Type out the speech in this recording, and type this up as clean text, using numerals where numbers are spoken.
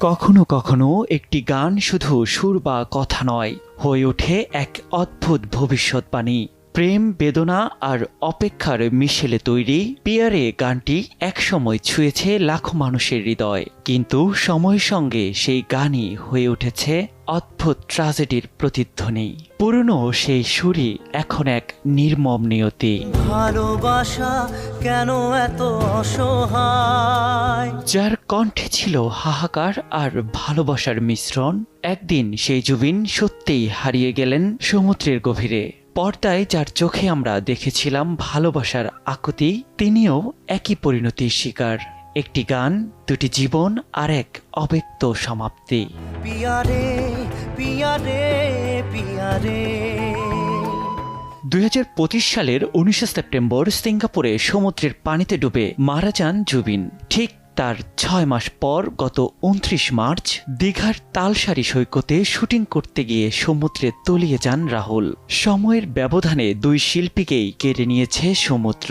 কখনো কখনো একটি গান শুধু সুর বা কথা নয়, হয়ে ওঠে এক অদ্ভুত ভবিষ্যৎবাণী। প্রেম, বেদনা আর অপেক্ষার মিশেলে তৈরি পিয়ারে গানটি একসময় ছুঁয়েছে লাখো মানুষের হৃদয়, কিন্তু সময়ের সঙ্গে সেই গানই হয়ে উঠেছে অদ্ভুত ট্র্যাজেডির প্রতিধ্বনি। পুরনো সেই সুরই এখন এক নির্মম নিয়তি। ভালোবাসা কেন এত অসহায়, যার কণ্ঠে ছিল হাহাকার আর ভালোবাসার মিশ্রণ, একদিন সেই জুবিন সত্যিই হারিয়ে গেলেন সমুদ্রের গভীরে। পর্দায় যার চোখে আমরা দেখেছিলাম ভালোবাসার আকুতি, তিনিও একই পরিণতির শিকার। একটি গান, দুটি জীবন আর এক অব্যক্ত সমাপ্তি। পিয়ারে পিয়ারে পিয়ারে। ২০২৫ সালের ১৯ সেপ্টেম্বর সিঙ্গাপুরে সমুদ্রের পানিতে ডুবে মারা যান জুবিন। ঠিক তার ৬ মাস পর গত ২৯ মার্চ দীঘার তালসারি সৈকতে শুটিং করতে গিয়ে সমুদ্রে তলিয়ে যান রাহুল। সময়ের ব্যবধানে দুই শিল্পীকেই কেড়ে নিয়েছে সমুদ্র।